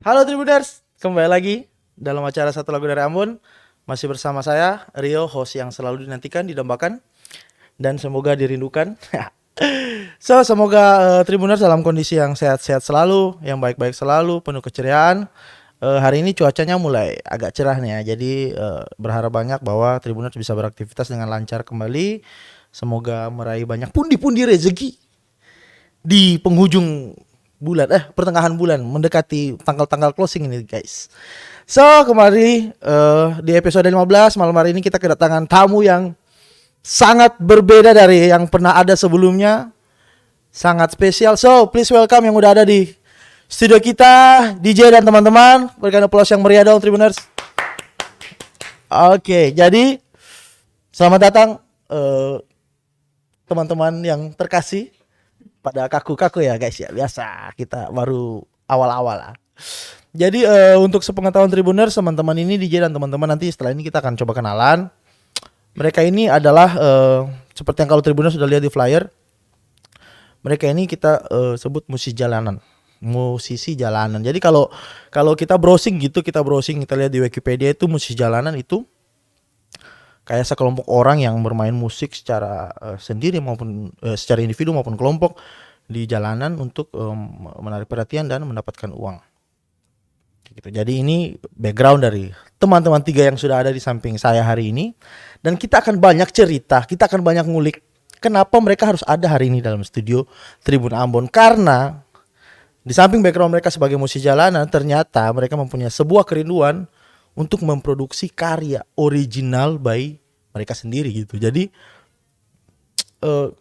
Halo Tribuners, kembali lagi dalam acara Satu Lagu dari Ambon. Masih bersama saya, Rio, host yang selalu dinantikan, didambakan, dan semoga dirindukan. Semoga Tribuners dalam kondisi yang sehat-sehat selalu, yang baik-baik selalu, penuh keceriaan. Hari ini cuacanya mulai agak cerah nih ya, jadi berharap banyak bahwa Tribuners bisa beraktivitas dengan lancar kembali. Semoga meraih banyak pundi-pundi rezeki di penghujung bulan, pertengahan bulan, mendekati tanggal-tanggal closing ini guys. Kemarin di episode 15 malam hari ini kita kedatangan tamu yang sangat berbeda dari yang pernah ada sebelumnya. Sangat spesial. Please welcome yang udah ada di studio kita, DJ dan teman-teman. Berikan aplaus yang meriah dong Tribuners. Oke, jadi selamat datang teman-teman yang terkasih pada kaku-kaku ya guys ya. Biasa kita baru awal-awal lah. Jadi untuk sepengetahuan Tribuners, teman-teman ini DJ dan teman-teman nanti setelah ini kita akan coba kenalan. Mereka ini adalah seperti yang kalau Tribuners sudah lihat di flyer. Mereka ini kita sebut musisi jalanan. Jadi kalau kita browsing kita lihat di Wikipedia itu musisi jalanan itu kayak sekelompok orang yang bermain musik secara sendiri maupun secara individu maupun kelompok di jalanan untuk menarik perhatian dan mendapatkan uang. Gitu. Jadi ini background dari teman-teman tiga yang sudah ada di samping saya hari ini, dan kita akan banyak cerita, kita akan banyak ngulik kenapa mereka harus ada hari ini dalam studio Tribun Ambon. Karena di samping background mereka sebagai musisi jalanan, ternyata mereka mempunyai sebuah kerinduan untuk memproduksi karya original by mereka sendiri gitu. Jadi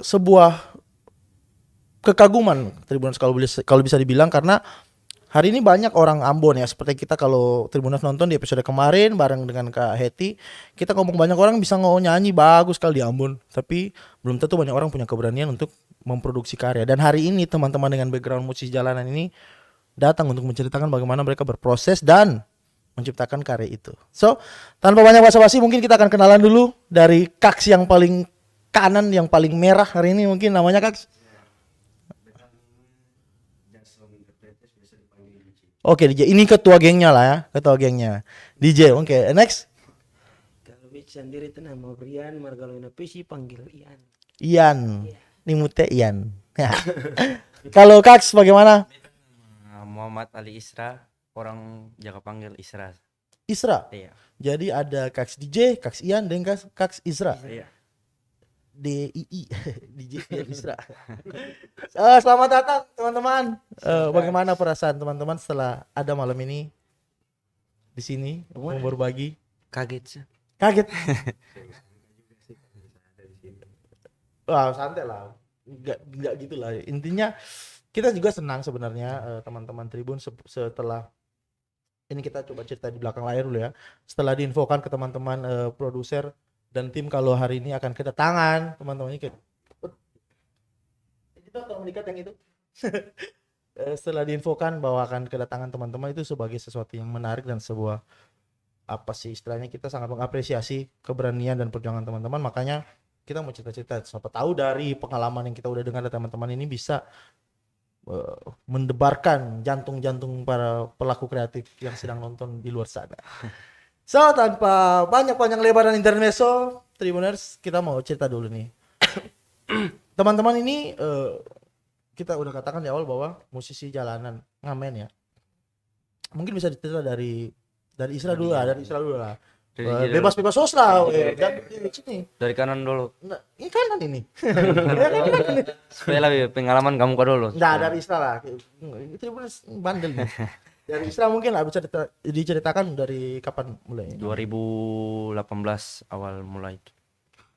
sebuah kekaguman Tribuners kalau bisa dibilang, karena hari ini banyak orang Ambon ya, seperti kita kalau Tribuners nonton di episode kemarin bareng dengan Kak Heti, kita ngomong banyak orang bisa nyanyi bagus sekali di Ambon, tapi belum tentu banyak orang punya keberanian untuk memproduksi karya. Dan hari ini teman-teman dengan background musisi jalanan ini datang untuk menceritakan bagaimana mereka berproses dan menciptakan karya itu. Tanpa banyak basa-basi mungkin kita akan kenalan dulu dari Kaks yang paling kanan, yang paling merah hari ini, mungkin namanya Kaks. Oke DJ, ini ketua gengnya lah ya, ketua gengnya DJ. Oke, next. Kalau Bich sendiri itu nama Brian, Margalona Pisi panggil Ian. Ian, ini mute Ian. Kalau Kaks bagaimana? Muhammad Ali Isra, orang Jawa panggil Isra. Isra. Iya. Jadi ada Kaks DJ, Kaks Ian, dan Kaks Isra. Iya. DII DJ Ian Isra. Selamat datang teman-teman. Bagaimana perasaan teman-teman setelah ada malam ini di sini mau berbagi? Kaget. Kaget. Wah, santai lah. Enggak gitulah. Intinya kita juga senang sebenarnya teman-teman Tribun setelah ini kita coba cerita di belakang layar dulu ya. Setelah diinfokan ke teman-teman produser dan tim kalau hari ini akan kedatangan teman-teman ini kita tolong mendekat yang itu. Setelah diinfokan bahwa akan kedatangan teman-teman itu sebagai sesuatu yang menarik dan sebuah apa sih istilahnya, kita sangat mengapresiasi keberanian dan perjuangan teman-teman. Makanya kita mau cerita-cerita, siapa tahu dari pengalaman yang kita udah dengar dari teman-teman ini bisa mendebarkan jantung-jantung para pelaku kreatif yang sedang nonton di luar sana. Tanpa banyak-banyak lebar dan intermezzo, Tribuners, kita mau cerita dulu nih. Teman-teman ini kita udah katakan di awal bahwa musisi jalanan, ngamen ya. Mungkin bisa dicerita dari Isra dulu lah, bebas-bebas sos lah. Dari kanan dulu. Nah, ini kanan ini. Supaya lebih pengalaman kamu kok dulu. Nah, dari Isra lah. Tribuners bandel nih. Dari Isra mungkin lah bisa diceritakan dari kapan mulai? 2018 awal mulai.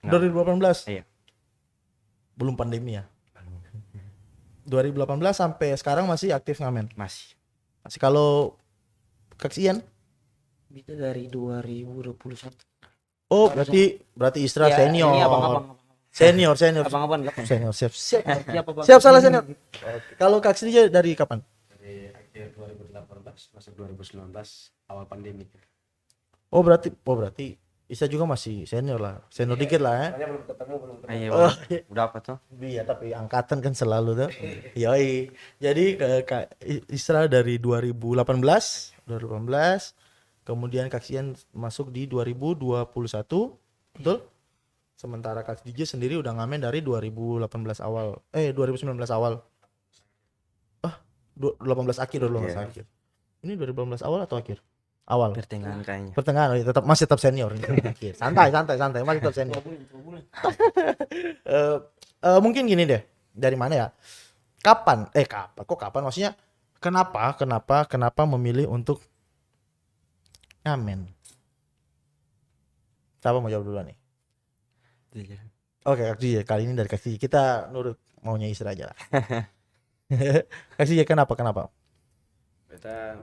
2018? Iya. Belum pandemi ya? 2018 sampai sekarang masih aktif ngamen? Masih. Kalau Kak Ian? Itu dari 2021. Oh, berarti Isra Ya, senior. ini abang-abang. Senior. Abang-abang. Senior, siap. Siap Salah senior. Kalau Kak dia dari kapan? Dari akhir 2018 masuk 2019 awal pandemi. Oh berarti Isa juga masih senior lah, senior dikit lah ya. Soalnya belum ketemu. Ayo, Oh, udah apa tuh? iya tapi angkatan kan selalu tuh. Yoi. Jadi Isra dari 2018, kemudian Kak Sian masuk di 2021, betul? Sementara Kak DJ sendiri udah ngamen dari 2018 awal, 2019 awal. 18 akhir, 18 akhir. Ini 2018 awal atau akhir? Awal. Pertengahan kayaknya. Pertengahan, masih tetap senior. Santai, masih tetap senior. 2 bulan. Mungkin gini deh, dari mana ya? Kapan? Kok kapan? Maksudnya kenapa memilih untuk ngamen? Siapa mau jawab duluan nih? Iya. Oke, Kak Zia, kali ini dari Kak Zia. Kita nurut maunya Isra aja lah. Kak Zia, kenapa? Kita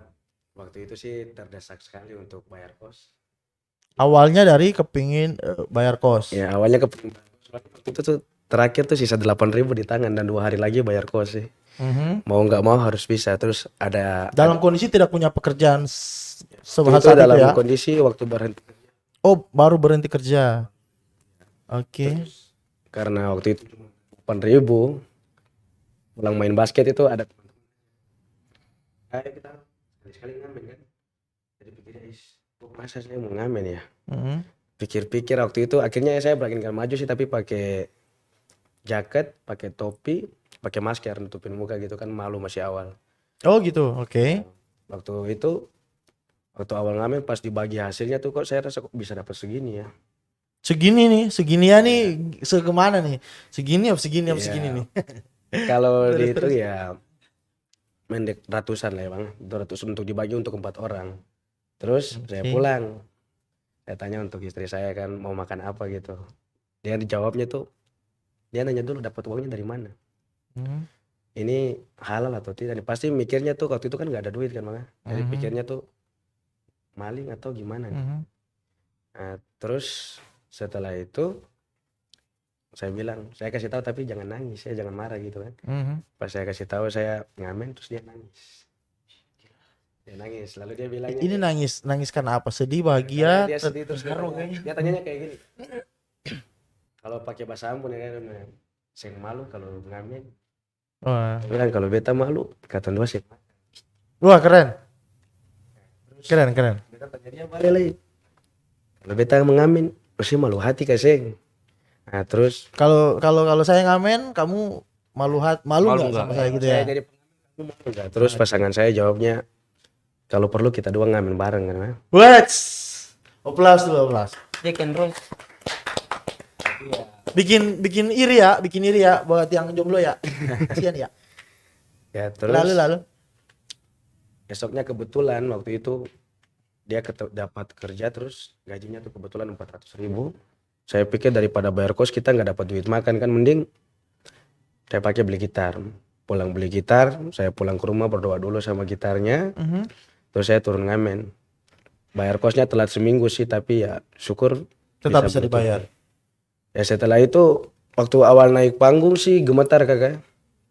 waktu itu sih terdesak sekali untuk bayar kos. Awalnya dari kepingin bayar kos. Ya awalnya waktu itu tuh terakhir tuh sisa 8.000 di tangan dan 2 hari lagi bayar kos sih. Mau nggak mau harus bisa. Terus Dalam kondisi tidak punya pekerjaan itu sebahasa dalam itu ya? kondisi waktu berhenti Oh, baru berhenti kerja. Oke. karena waktu itu 8.000 pulang main basket itu ada ayo kita sekali ngamen kan. Jadi pikirnya kok masa saya mau ngamen ya. Mhm. Pikir-pikir waktu itu akhirnya saya berani maju sih tapi pakai jaket, pakai topi, pakai masker nutupin muka gitu kan malu masih awal. Oh gitu, oke. Waktu itu waktu awal ngamen pas dibagi hasilnya tuh kok saya rasa kok bisa dapat segini ya. Segini ya nih, segimana nih? Segini Iya. nih. Kalau di itu ya mendek ratusan lah ya bang, 200 untuk dibagi untuk 4 orang. Terus saya Oke. pulang, saya tanya untuk istri saya kan mau makan apa gitu. Dia dijawabnya tuh, dia nanya dulu dapat uangnya dari mana. Mhm. Ini halal atau tidak nih? Pasti mikirnya tuh waktu itu kan nggak ada duit kan bang. Jadi Mhm. pikirnya tuh maling atau gimana nih. Mhm. Nah, terus setelah itu saya bilang, saya kasih tahu tapi jangan nangis ya, jangan marah gitu kan. Mhm. Pas saya kasih tahu saya ngamen terus dia nangis. Dia nangis, lalu dia bilang Ini nangis karena apa? Sedih, karena bahagia? dia sedih terus dia tanyanya kayak gini. Kalau pakai bahasa Ambon ya kan, saya malu kalau ngamen. Wah. Dia bilang kalau beta malu, kata dua sih. Wah, keren. Keren. Beta tanya dia balik lagi. Kalau beta mengamen, pasti malu hati kasih. Nah, terus Kalau saya ngamen, kamu malu nggak sama saya gitu ya? saya jadi pengamen, kamu malu nggak? Terus pasangan saya jawabnya, kalau perlu kita dua ngamen bareng kan. Wets. Oplas dulu, oplas. Jack and Rose. Bikin iri ya buat yang jomblo ya. Kasihan ya. Ya terus Lalu. besoknya kebetulan waktu itu dia dapat kerja terus gajinya tuh kebetulan 400.000. Saya pikir daripada bayar kos kita nggak dapat duit makan kan mending saya pakai beli gitar. Pulang beli gitar, saya pulang ke rumah berdoa dulu sama gitarnya. Mhm. Terus saya turun ngamen. Bayar kosnya telat seminggu sih tapi ya syukur Tetap bisa betul. dibayar. Ya setelah itu waktu awal naik panggung sih gemetar kakak.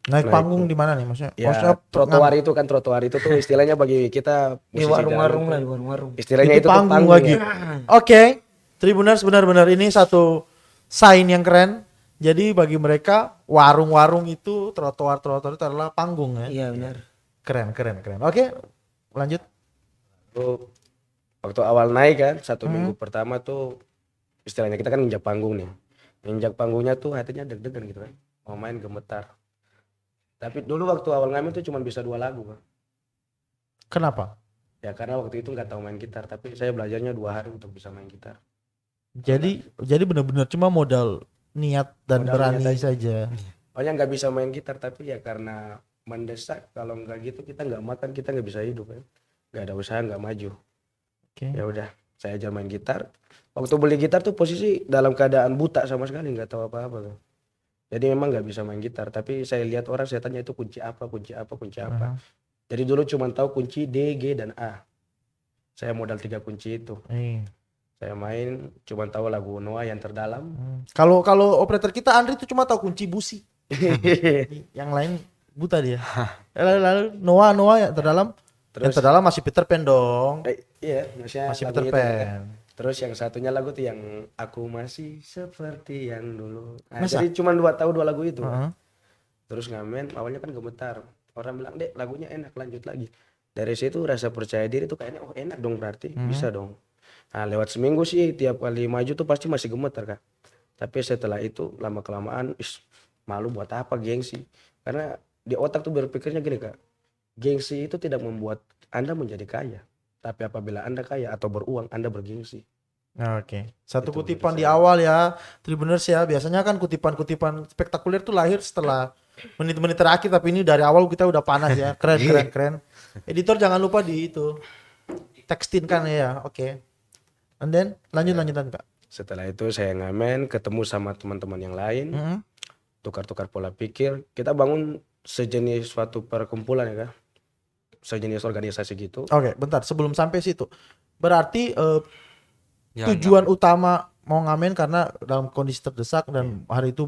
Naik panggung di mana nih maksudnya? Ya Maksudnya trotoar itu tuh istilahnya bagi kita Di musisi warung-warung jalan lah, tuh. di warung-warung. Istilahnya itu itu tuh panggung panggung lagi. ya. Oke. Tribuners benar-benar ini satu sign yang keren. Jadi bagi mereka warung-warung itu trotoar-trotoar itu adalah panggung ya. Iya benar. Keren. Oke. Lanjut. Tuh, waktu awal naik kan 1 minggu pertama tuh istilahnya kita kan injak panggung nih. Injak panggungnya tuh hatinya deg-degan gitu kan. Mau main gemetar. Tapi dulu waktu awal ngamen tuh cuma bisa 2 lagu kan. Kenapa? Ya karena waktu itu nggak tahu main gitar, tapi saya belajarnya 2 hari untuk bisa main gitar. Jadi benar-benar cuma modal niat dan Modal berani niat saja. Pokoknya nggak bisa main gitar tapi ya karena mendesak kalau nggak gitu kita nggak makan kita nggak bisa hidup kan. Nggak ada usaha nggak maju. Oke. Ya udah saya ajar main gitar. Waktu beli gitar tuh posisi dalam keadaan buta sama sekali nggak tahu apa-apa tuh. Jadi memang nggak bisa main gitar tapi saya lihat orang saya tanya itu kunci apa. Jadi dulu cuma tahu kunci D, G dan A. Saya modal 3 kunci itu. Saya main cuma tahu lagu Noah yang terdalam. Kalau operator kita Andri itu cuma tahu kunci busi. Yang lain buta dia. Lalu Noah yang terdalam. Terus Yang terdalam masih Peter Pan dong. iya, Masih lagu Peter itu, Pan. Terus yang satunya lagu tuh yang Aku Masih Seperti Yang Dulu. Nah, Masa? jadi cuma 2 tahun 2 lagu itu. Heeh. Terus ngamen, awalnya kan gemetar. Orang bilang, "Dek, lagunya enak, lanjut lagi." Dari situ rasa percaya diri tuh kayaknya, oh enak dong berarti, bisa dong. Nah, lewat seminggu sih tiap kali maju tuh pasti masih gemetar, Kak. Tapi setelah itu lama kelamaan, malu buat apa gengsi? Karena di otak tuh berpikirnya gini, Kak. Gengsi itu tidak membuat Anda menjadi kaya. Tapi apabila Anda kaya atau beruang, Anda bergengsi. Oke. Satu Itu kutipan menurut di saya. awal ya, Tribuners ya. Biasanya kan kutipan-kutipan spektakuler tuh lahir setelah menit-menit terakhir, tapi ini dari awal kita udah panas ya. Keren, keren, keren. Editor jangan lupa di itu tekstin kan ya. Oke. And then lanjutan Kak. Setelah itu saya ngamen, ketemu sama teman-teman yang lain, Mm-mm. tukar-tukar pola pikir. Kita bangun sejenis suatu perkumpulan ya, Kak. Sejenis organisasi gitu. Oke, bentar sebelum sampai situ. Berarti Ya, tujuan utama mau ngamen karena dalam kondisi terdesak dan hari itu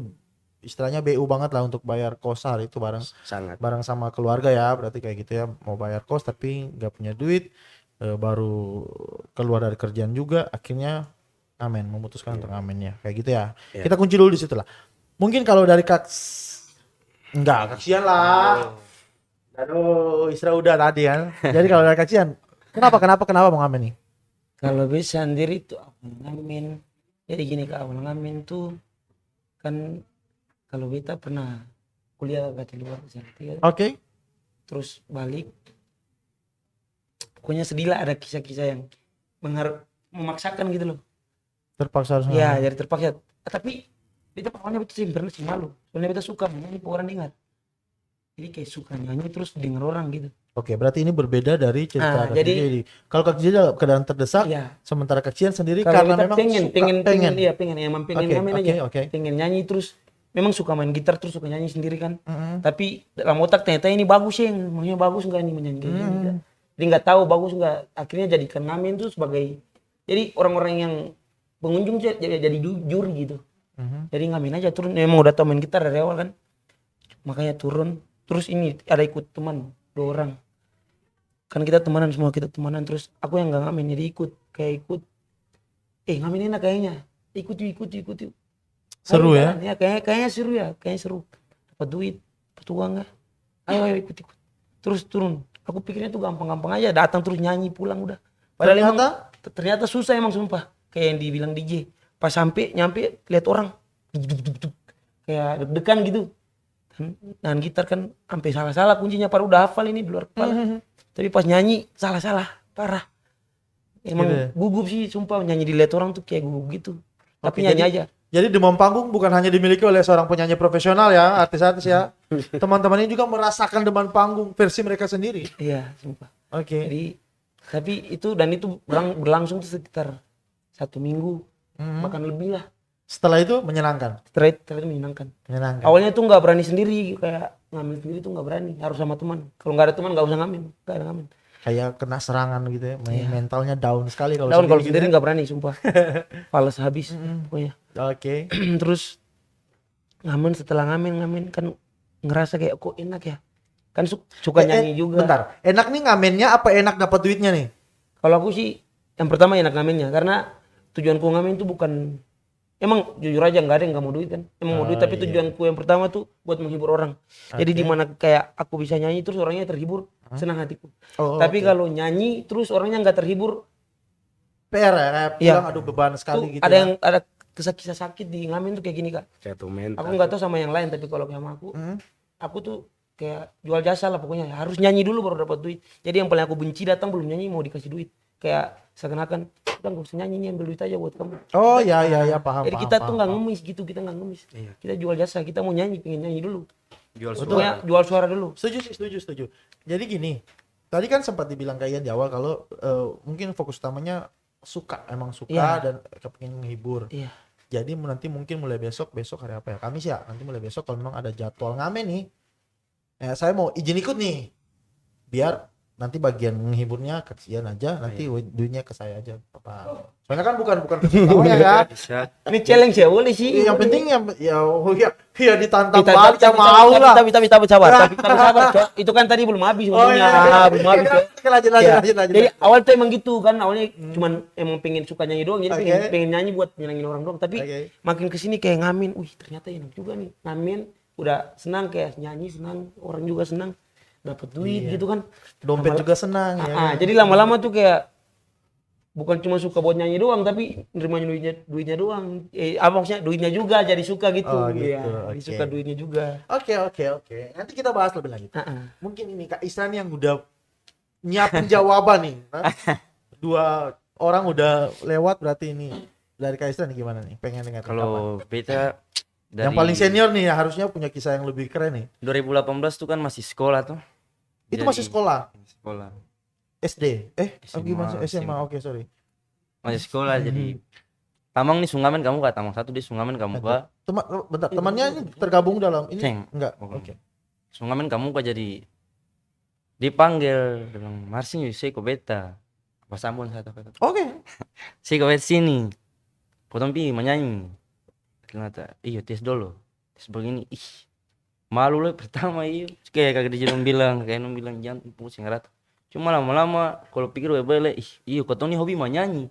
istilahnya BU banget lah untuk bayar kos hari itu bareng Sangat. sama keluarga ya, berarti kayak gitu ya, mau bayar kos tapi nggak punya duit, baru keluar dari kerjaan juga, akhirnya ngamen, memutuskan untuk ngamen ya kayak gitu ya. Iya. Kita kunci dulu di situ lah. Mungkin kalau dari enggak kasihan lah. Aduh, Isra udah tadi kan. Jadi kalau dari kasihan, kenapa mau ngamen nih? Kalau bisa sendiri tuh awal ngamen. Jadi gini Kak, awal ngamen tuh kan kalau beta pernah kuliah di luar sana, Oke. terus balik. Pokoknya sedih lah, ada kisah-kisah yang memaksakan gitu loh. Terpaksa harus Ya, ngamen. jadi terpaksa. Tapi beta awalnya beta sih pernah sih malu. Soalnya beta suka nyanyi, orang dengar. Jadi kayak suka nyanyi terus denger orang gitu. Oke, berarti ini berbeda dari cerita Kak jadi- Jadi kalau Kak Jadi dalam keadaan terdesak, Iya. sementara Kak Cian sendiri Kalau karena beta memang pengen, suka, pengen, iya pengen, emang pengen Oke, ngamen oke, aja. oke. Pengen nyanyi terus. Memang suka main gitar terus suka nyanyi sendiri kan. Mm-mm. Tapi dalam otak ternyata ini bagus ya, maksudnya bagus nggak nih menyanyi kayak gini. Jadi nggak tahu bagus nggak. Akhirnya jadikan ngamen tuh sebagai, jadi orang-orang yang pengunjung jadi juri gitu. Jadi ngamen aja turun. Memang udah tau main gitar dari awal kan. Makanya turun. Terus ini ada ikut teman 2 orang. Kan kita temanan semua, kita temanan terus aku yang nggak ngamen jadi ikut ngamen enak kayaknya. Ikut yuk. Seru Ayo, ya? jalan. Kayaknya seru ya, kayaknya seru. Dapat duit, dapat uang nggak? Ayo ikut. Terus turun. Aku pikirnya tuh gampang-gampang aja, datang terus nyanyi pulang udah. Padahal ternyata susah emang sumpah. Kayak yang dibilang DJ. Pas nyampe lihat orang kayak deg-degan gitu. Dan gitar kan sampai salah-salah kuncinya, padahal udah hafal ini di luar kepala. Tapi pas nyanyi salah-salah, parah. Emang Gitu ya? gugup sih sumpah, nyanyi dilihat orang tuh kayak gugup gitu. Tapi Oke, nyanyi jadi- aja. Jadi demam panggung bukan hanya dimiliki oleh seorang penyanyi profesional ya, artis-artis ya. Teman-teman ini juga merasakan demam panggung versi mereka sendiri. Iya, sumpah. Oke. Jadi tapi itu berlangsung tuh sekitar 1 minggu, bahkan lebih lah. Setelah itu menyenangkan. Setelah itu menyenangkan. Menyenangkan. Awalnya tuh nggak berani sendiri, kayak ngamen sendiri tuh nggak berani, harus sama teman. Kalau nggak ada teman nggak usah ngamen, nggak ada ngamen. Kayak kena serangan gitu ya, mentalnya down sekali kalau Kalau sendiri gitu sendiri ya. nggak berani, sumpah. Fales habis, pokoknya. Oke. Terus ngamen, setelah ngamen kan ngerasa kayak kok enak ya. Kan suka nyanyi juga. Bentar, enak nih ngamennya apa enak dapat duitnya nih? Kalau aku sih yang pertama enak ngamennya, karena tujuanku ngamen itu bukan, emang jujur aja nggak ada yang nggak mau duit kan, emang mau duit, tapi tujuanku yang pertama tuh buat menghibur orang. Jadi dimana kayak aku bisa nyanyi terus orangnya terhibur, senang hatiku. Tapi kalau nyanyi terus orangnya nggak terhibur, PR ya, kayak Iya. bilang aduh beban sekali tuh gitu ada ya. yang ada kisah sakit di ngamen tuh kayak gini Kak. Jatuh mental. Aku nggak tahu sama yang lain, tapi kalau sama aku tuh kayak jual jasa lah pokoknya, harus nyanyi dulu baru dapat duit. Jadi yang paling aku benci datang belum nyanyi mau dikasih duit, kayak seakan-akan udah gak usah nyanyi nih, ambil duit aja buat kamu. Oh ya paham. Jadi paham, kita paham, tuh nggak paham. ngemis gitu, kita nggak ngemis. Kita jual jasa, kita mau nyanyi, pengen nyanyi dulu. Jual Pokoknya jual suara dulu. Setuju. Jadi gini, tadi kan sempat dibilang kalian di awal kalau mungkin fokus utamanya emang suka Iya. dan kepengin menghibur. Iya. Jadi nanti mungkin mulai besok hari apa ya? Kamis ya. Nanti mulai besok kalau memang ada jadwal ngamen nih, saya mau izin ikut nih, biar nanti bagian menghiburnya kasihan aja, nanti duitnya ke saya aja apa. Soalnya kan bukan kesukaannya ya. Bisa. Ini challenge ya boleh sih. Yang penting ya ditantang Kita balik ya mau lah. tapi sabar. Tapi sabar, Cok. Itu kan tadi belum habis Oh untungnya. iya. Belum habis, Cok. Lanjut. Ya. Lanjut. Jadi awal tuh emang gitu kan, awalnya cuman emang pengen suka nyanyi doang, jadi Oke. pengen nyanyi buat nyenangin orang doang. Tapi Oke. makin kesini kayak ngamen, wih ternyata enak juga nih ngamen, udah senang kayak nyanyi senang, orang juga senang, dapat duit gitu kan. Dompet juga senang ya. Jadi lama-lama tuh kayak bukan cuma suka buat nyanyi doang, tapi nerima duitnya doang. Apa maksudnya duitnya juga jadi suka gitu. Oh, gitu. Ya, Oke. suka duitnya juga. Oke. Nanti kita bahas lebih lanjut. Heeh. Mungkin ini Kak Isra nih yang udah nyiapin jawaban nih. Hah? Dua orang udah lewat berarti ini dari Kak Isra nih gimana nih? Pengen dengar pendapat. Kalau beta dari Yang paling senior nih harusnya punya kisah yang lebih keren nih. 2018 tuh kan masih sekolah tuh. Itu Jadi, masih sekolah Sekolah. SD. Gimana sih? SMA. SMA. Oke, sorry. Masih sekolah jadi Tamang nih Sungamen kamu kah? Tamang 1 di Sungamen kamu kah? Bentar, temannya ini tergabung dalam ini? Ceng. Enggak. Bukan. Oke. Sungamen kamu kah jadi dipanggil bilang Marsin saya ko beta. Pas Ambon satu kata. Oke. Saya ko beta sini. Potong pi menyanyi. Ternyata iya tes dulu. Tes begini ih. Malu lah pertama iya. Kayak kagak dijadiin bilang jangan pusing rata. Cuma lama-lama kalau pikir bele iya kotong nih hobi menyanyi.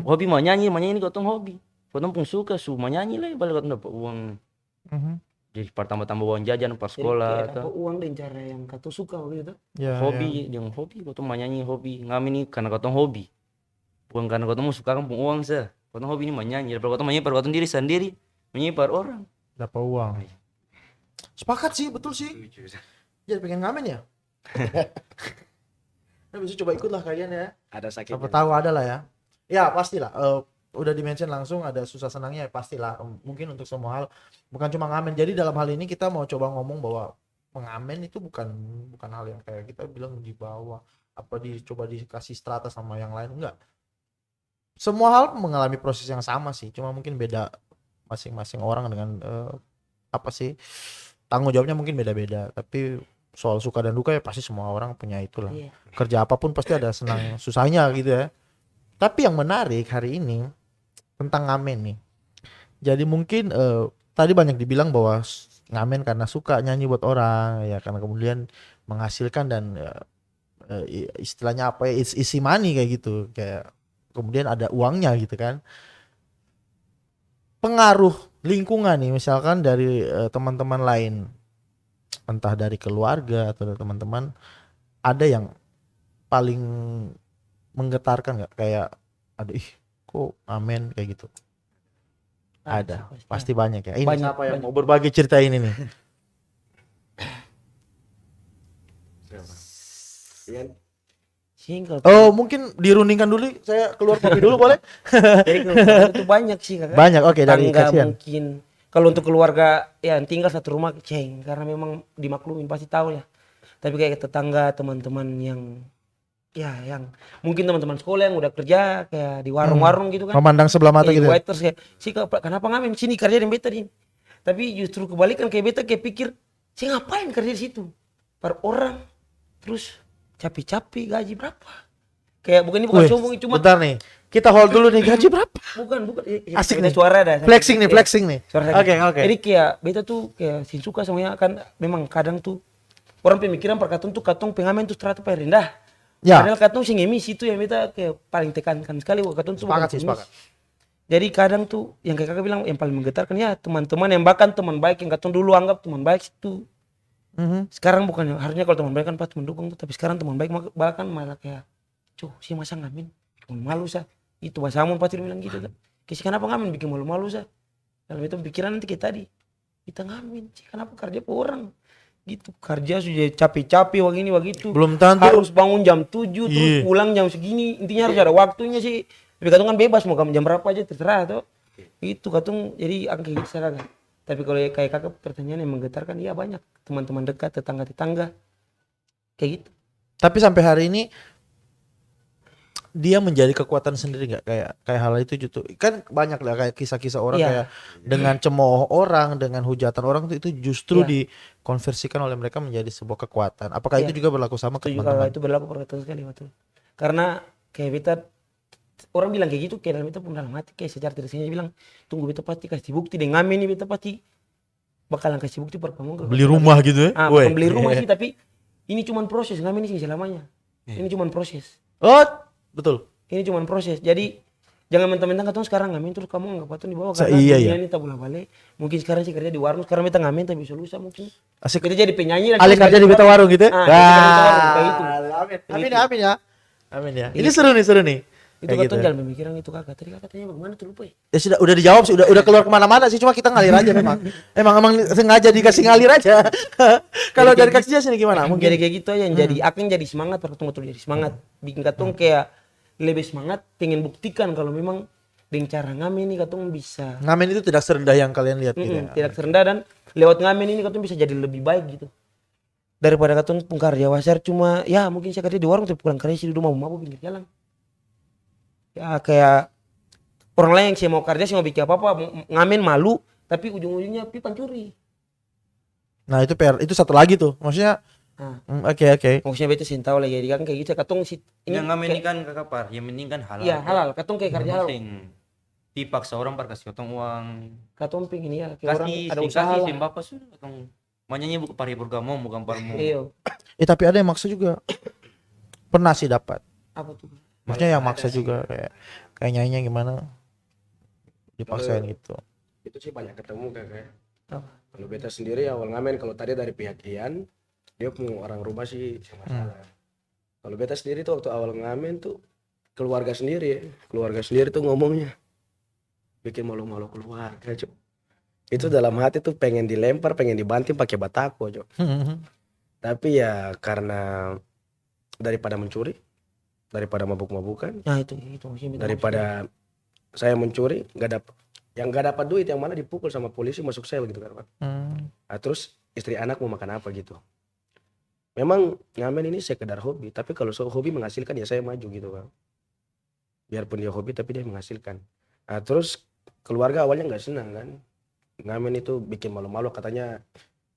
Hobi menyanyi ini kotong hobi. Kotong pun suka menyanyi lah balik kotong dapat uang. Jadi tambah uang jajan pas sekolah Jadi kayak uang dan cara yang kau suka gitu. Ya, hobi yang hobi kotong menyanyi hobi ngamen ini karena kotong hobi. Bukan karena kotong mau suka kampung uang sah. Kotong hobi ini menyanyi. Daripada kotong menyanyi per kotong diri sendiri menyanyi per orang. dapat uang. Sepakat sih, betul sih. Jadi pengen ngamen ya? Nah, bisa coba ikut lah kalian ya. Ada sakitnya. Siapa tahu ada lah ya. Ya pastilah. Udah dimention langsung ada susah senangnya ya pastilah. Mungkin untuk semua hal bukan cuma ngamen. Jadi dalam hal ini kita mau coba ngomong bahwa pengamen itu bukan hal yang kayak kita bilang di bawah apa dicoba dikasih strata sama yang lain, enggak. Semua hal mengalami proses yang sama sih, cuma mungkin beda masing-masing orang dengan apa sih tanggung jawabnya mungkin beda-beda. Tapi soal suka dan duka ya pasti semua orang punya itulah. Iya. Kerja apapun pasti ada senang susahnya gitu ya. Tapi yang menarik hari ini tentang ngamen nih. Jadi mungkin tadi banyak dibilang bahwa ngamen karena suka nyanyi buat orang ya, karena kemudian menghasilkan dan istilahnya apa ya, it's easy money kayak gitu, kayak kemudian ada uangnya gitu kan. Pengaruh lingkungan nih misalkan dari teman-teman lain, entah dari keluarga atau dari teman-teman, ada yang paling menggetarkan nggak, kayak aduh kok amen kayak gitu? Ada, pasti banyak ya. Ini Banyak, siapa yang mau berbagi cerita ini nih? Singkat. Oh mungkin dirundingkan dulu, saya keluar kopi dulu boleh? Jadi keluarga itu banyak sih kakak. Banyak, oke, dari Tangga kasihan. mungkin. Kalau untuk keluarga ya tinggal satu rumah ceng, karena memang dimaklumin pasti tahu ya. Tapi kayak tetangga, teman-teman yang ya yang mungkin teman-teman sekolah yang udah kerja kayak di warung-warung gitu kan. Memandang sebelah mata gitu ya? Waiters kayak sih kenapa ngamen sini kerja di beta nih. Tapi justru kebalikan kayak beta kayak pikir sih ngapain kerja di situ per orang terus capek-capek gaji berapa? Kayak bukan ini bukan Wih, sombong cuma bentar nih, kita hold dulu nih, gaji berapa? bukan Asik ada nih. suara dah. Flexing nih, Kayak flexing nih. suara Oke, saya. oke. Jadi kayak beta tuh kayak sin suka semuanya kan memang kadang tuh orang pemikiran per katong tuh katong pengamen tuh strata paling rendah. Ya. Padahal katong sing emis itu yang beta kayak paling tekankan sekali bahwa katong tuh bukan Sepakat sih, pengemis. sepakat. Jadi kadang tuh yang kayak kakak bilang yang paling menggetarkan ya teman-teman yang bahkan teman baik yang katong dulu anggap teman baik itu sekarang bukan harusnya kalau teman baik kan pas mendukung tuh, tapi sekarang teman baik bahkan malah kayak cuh sih masa ngamen bikin malu sah, itu bahasa Ambon pasti bilang gitu kan, kisi kenapa ngamen bikin malu-malu sah, dalam itu pikiran nanti kayak tadi kita ngamen sih kenapa kerja per orang gitu, kerja sudah capek-capek begini begitu, Belum tentu. harus bangun jam 7 terus Iya. pulang jam segini, intinya harus ada waktunya sih. Tapi katong kan bebas mau kamu jam berapa aja terserah tuh. Itu katong jadi angka gitu salah kan. Tapi kalau kayak kakak pertanyaan yang menggetarkan ya banyak teman-teman dekat, tetangga-tetangga kayak gitu. Tapi sampai hari ini dia menjadi kekuatan sendiri nggak kayak hal itu gitu kan banyak lah kayak kisah-kisah orang Iya. kayak dengan cemooh orang dengan hujatan orang itu justru Iya. dikonversikan oleh mereka menjadi sebuah kekuatan. Apakah itu Iya. juga berlaku sama ke Setuju kalau teman-teman? itu berlaku perkataan sekali betul. Karena kayak beta orang bilang kayak gitu kayak dalam beta pun dalam hati kayak secara tidak sengaja bilang tunggu beta pasti kasih bukti deh ngamen nih beta pasti bakalan kasih bukti per kamu Beli rumah gitu ya? bukan beli rumah sih tapi ini cuman proses ngamen ini sih selamanya. Ini cuman proses. Oh, betul. Ini cuman proses. Jadi jangan mentang-mentang katong sekarang ngamen terus kamu nggak patut dibawa Sa- karena iya, dunia iya. ini tak boleh balik. Mungkin sekarang sih kerja di warung, sekarang beta ngamen tapi bisa lusa mungkin. Asik. Kita jadi penyanyi lagi. Alih kerja di beta warung gitu ya? Ah, kita kerja di warung, kayak gitu. Amin. Amin ya, amin ya. Amin ya. Ini seru nih. Itu Kayak katong gitu. jalan pemikiran itu kakak. Tadi kakak tanya bagaimana tuh lupa ya? Ya sudah udah dijawab sih, udah keluar kemana-mana sih, cuma kita ngalir aja memang. Emang sengaja dikasih ngalir aja. Kalau dari Kak Jas ini gimana? Jadi Mungkin kayak gitu aja yang jadi akan jadi semangat per katong jadi semangat. Bikin katong kayak lebih semangat pengen buktikan kalau memang dengan cara ngamen ini katong bisa ngamen itu tidak serendah yang kalian lihat gitu ya. tidak serendah dan lewat ngamen ini katong bisa jadi lebih baik gitu. Daripada katong pun kerja wasar cuma ya mungkin saya kerja di warung tapi pulang kerja sih di rumah mabuk pinggir jalan. Ya kayak orang lain yang saya mau kerja, saya mau bikin apa-apa, ngamen malu, tapi ujung-ujungnya pipan curi. Nah, itu PR, itu satu lagi tuh. Maksudnya Nah, oke. maksudnya beta sih tahu lagi kan kayak gitu, katong sih Yang ngamen ini kan kakak par, yang penting kan halal. iya halal, katong kayak kerja halal, Dipaksa orang par kasih otong uang. katong pengen ya, kayak orang Kasih, ada usaha kasih lah. sembako sudah otong. Makanya bukan pari bergamong, bukan parmu. Iya, Tapi ada yang maksa juga. Pernah sih dapat. apa tuh? Maksudnya yang maksa juga kayak nyanyinya gimana? Dipaksain gitu. Itu sih banyak ketemu kakak. Apa? Kalau beta sendiri awal ngamen kalau tadi dari pihak Ian dia mau orang rumah sih masalah. Kalau beta sendiri tuh waktu awal ngamen tuh keluarga sendiri tuh ngomongnya bikin malu-malu keluarga cok. Itu dalam hati tuh pengen dilempar, pengen dibanting pakai batako cok. Tapi ya karena daripada mencuri, daripada mabuk-mabukan, Nah itu maksudnya beta daripada saya mencuri nggak dapat duit yang mana dipukul sama polisi masuk sel gitu kan Pak. Nah, terus istri anak mau makan apa gitu. Memang ngamen ini sekedar hobi, tapi kalau hobi menghasilkan ya saya maju gitu Bang. Biarpun dia hobi tapi dia menghasilkan. Nah, terus keluarga awalnya nggak senang kan. Ngamen itu bikin malu-malu katanya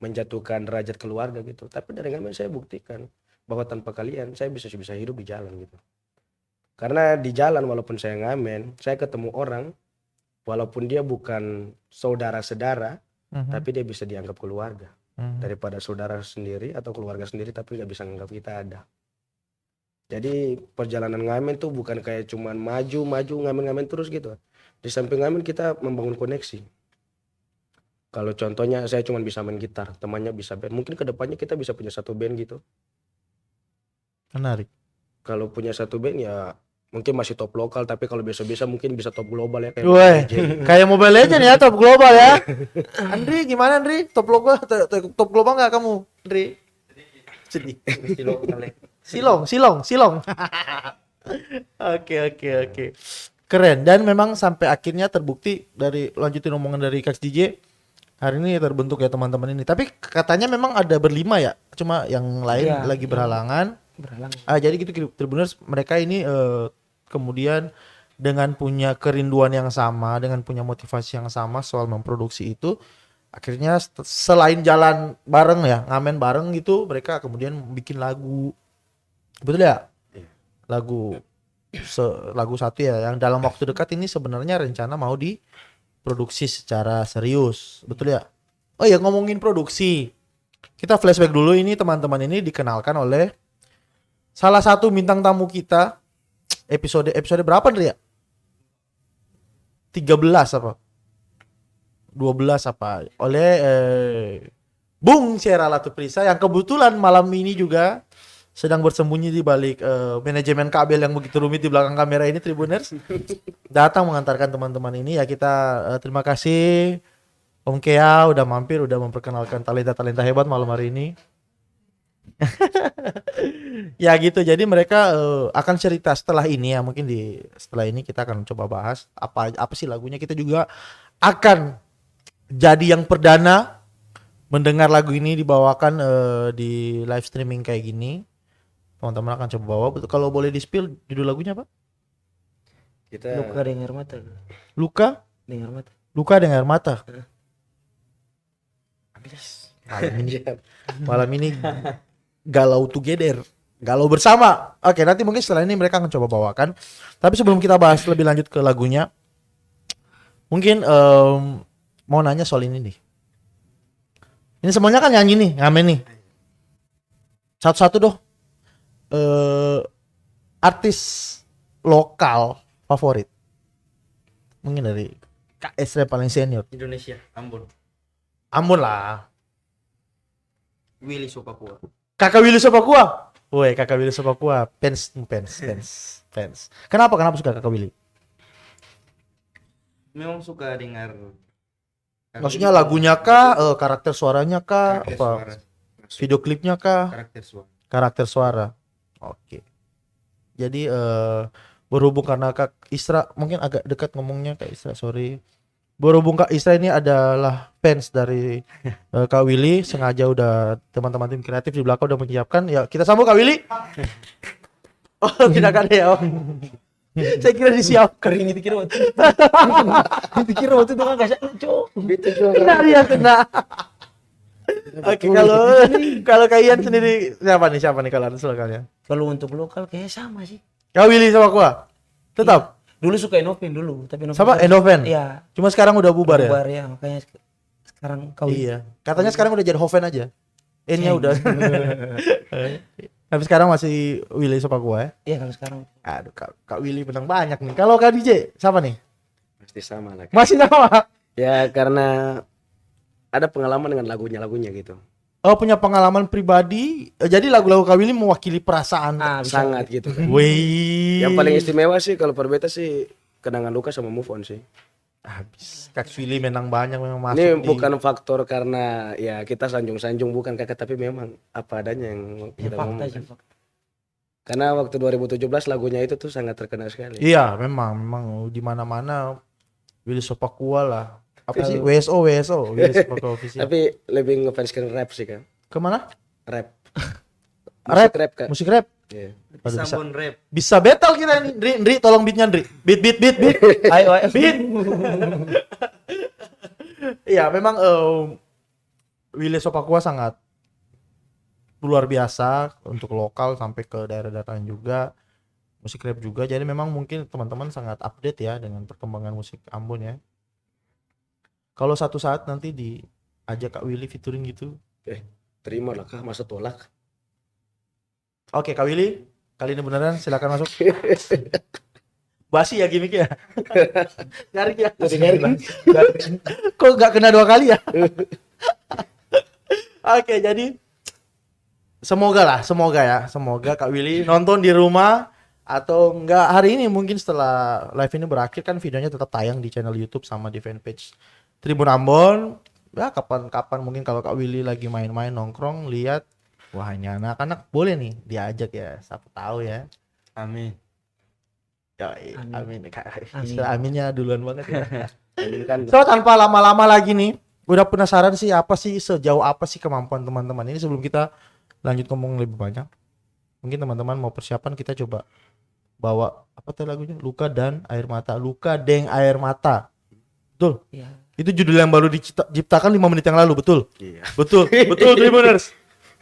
menjatuhkan derajat keluarga gitu. Tapi dari ngamen saya buktikan bahwa tanpa kalian saya bisa hidup di jalan gitu. Karena di jalan walaupun saya ngamen, saya ketemu orang walaupun dia bukan saudara-saudara, tapi dia bisa dianggap keluarga. Daripada saudara sendiri atau keluarga sendiri tapi nggak bisa nganggap kita ada. Jadi perjalanan ngamen tuh bukan kayak cuman maju ngamen terus gitu. Di samping ngamen kita membangun koneksi. Kalau contohnya saya cuma bisa main gitar, temannya bisa band, mungkin kedepannya kita bisa punya satu band gitu. Menarik. Kalau punya satu band ya mungkin masih top lokal, tapi kalau bisa mungkin bisa top global ya kayak Woi, Mobile Legends. kayak Mobile Legend ya, top global ya. Andri gimana Andri? Top global nggak kamu, Andri? Sedih. Silong. Oke. Keren. Dan memang sampai akhirnya terbukti dari lanjutin omongan dari Kak DJ. Hari ini terbentuk ya teman-teman ini. Tapi katanya memang ada berlima ya. Cuma yang lain Iya, lagi berhalangan. Jadi gitu Tribuners mereka ini kemudian dengan punya kerinduan yang sama, dengan punya motivasi yang sama soal memproduksi itu, akhirnya selain jalan bareng ya, ngamen bareng gitu, mereka kemudian bikin lagu. Betul ya? Lagu satu ya yang dalam waktu dekat ini sebenarnya rencana mau diproduksi secara serius. Betul ya? Oh ya, ngomongin produksi. Kita flashback dulu, ini teman-teman ini dikenalkan oleh salah satu bintang tamu kita episode berapa Ndri ya? 13 apa? 12 apa? Oleh Bung Sierra Latuprisa yang kebetulan malam ini juga sedang bersembunyi di balik manajemen kabel yang begitu rumit di belakang kamera ini, Tribuners. Datang mengantarkan teman-teman ini ya, kita terima kasih Om Kea udah mampir, udah memperkenalkan talenta-talenta hebat malam hari ini. Ya gitu, jadi mereka akan cerita setelah ini ya, mungkin setelah ini kita akan coba bahas apa sih lagunya. Kita juga akan jadi yang perdana mendengar lagu ini dibawakan di live streaming kayak gini. Teman-teman akan coba bawa. Kalau boleh di-spill judul lagunya apa? Kita Luka dengan air mata. Luka, Dengan air mata. luka dengan air mata. Malam ini galau together, galau bersama. Oke, nanti mungkin setelah ini mereka akan coba bawakan. Tapi sebelum kita bahas lebih lanjut ke lagunya, mungkin mau nanya soal ini nih. Ini semuanya kan nyanyi nih, ngamen nih. Satu-satu dong. Artis lokal favorit. Mungkin dari Kak Esra paling senior. Indonesia, Ambon. Ambon lah. Willy Sopakua. Kakak Willy Sopakua. Woi, Kakak Willy Sopakua. Fans. Kenapa suka Kakak Willy? Memang suka dengar. Maksudnya lagunya kah, karakter suaranya kah, Karakter apa suara. video klipnya kah, Karakter suara. karakter suara. Oke. Jadi berhubung karena Kak Isra mungkin agak dekat ngomongnya Kak Isra, sorry. Berhubung Kak Isra ini adalah fans dari Kak Willy, sengaja udah teman-teman tim kreatif di belakang udah menyiapkan. Ya, kita sambut Kak Willy. Oh, tidak ada ya. Oh. Saya kira disiapkan. Kering itu kira waktu. Itu kira waktu itu kan kasih cok. itu juga Kena dia kena. Oke, kalau kalian sendiri siapa nih kalau artis lokalnya? Kalau untuk lokal kayaknya sama sih. Kak Willy sama gua. Tetap. Dulu suka Enoven dulu, tapi Enoven Sama Endoven. Iya. Cuma sekarang udah bubar ya. Bubar ya, makanya sekarang kau Iya. Katanya sekarang udah jadi Hoven aja. N-nya udah. Tapi sekarang masih Willy sama gua ya. Iya kalau sekarang. Aduh, Kak Willy menang banyak nih. Kalau Kak DJ siapa nih? pasti sama lah. Masih sama. Ya karena ada pengalaman dengan lagunya gitu. Oh, punya pengalaman pribadi. Jadi lagu-lagu Kak Willy mewakili perasaan. Sangat gitu kan. Wih. Yang paling istimewa sih kalau Perbeta sih kenangan luka sama move on sih. Habis. Kak Willy menang banyak memang masuk Ini di- bukan faktor karena ya kita sanjung-sanjung bukan kakak, tapi memang apa adanya yang kita Fakta ngomong. sih kan. fakta. Karena waktu 2017 lagunya itu tuh sangat terkenal sekali. Iya, memang di mana-mana Willy Sopakua lah. Apa sih? WSO Willy Sopakua official. Tapi lebih ngefans ke rap sih kan. Kemana? Rap. Rap. Musik rap kan. Musik rap. Iya. Waduh, bisa. Ambon rap. Bisa battle kita ini. Ndri, tolong beatnya Ndri. Beat. Ayo. Beat. Iya, memang Willy Sopakua sangat luar biasa untuk lokal sampai ke daerah-daerah lain juga. Musik rap juga. Jadi memang mungkin teman-teman sangat update ya dengan perkembangan musik Ambon ya. Kalau satu saat nanti diajak Kak Willy featuring gitu. Terima lah kak, masa tolak. Oke, Kak Willy, kali ini beneran silakan masuk. Basi ya gimmicknya. Garing ya. Kok nggak kena 2 kali ya? Oke, jadi semoga Kak Willy nonton di rumah atau enggak hari ini, mungkin setelah live ini berakhir kan videonya tetap tayang di channel YouTube sama di fanpage Tribun Ambon. Ya kapan-kapan mungkin kalau Kak Willy lagi main-main nongkrong lihat, wah ini anak-anak boleh nih diajak ya, siapa tahu ya. Amin. Yoi, amin. Amin. Istilah aminnya duluan banget ya. Ini kan So tanpa lama-lama lagi nih, udah penasaran sih sejauh apa sih kemampuan teman-teman ini. Sebelum kita lanjut ngomong lebih banyak, mungkin teman-teman mau persiapan, kita coba bawa apa tuh lagunya, Luka dan Air Mata. Luka Deng Air Mata. Betul. Iya. Itu judul yang baru diciptakan 5 menit yang lalu, betul? iya. Betul Tribuners.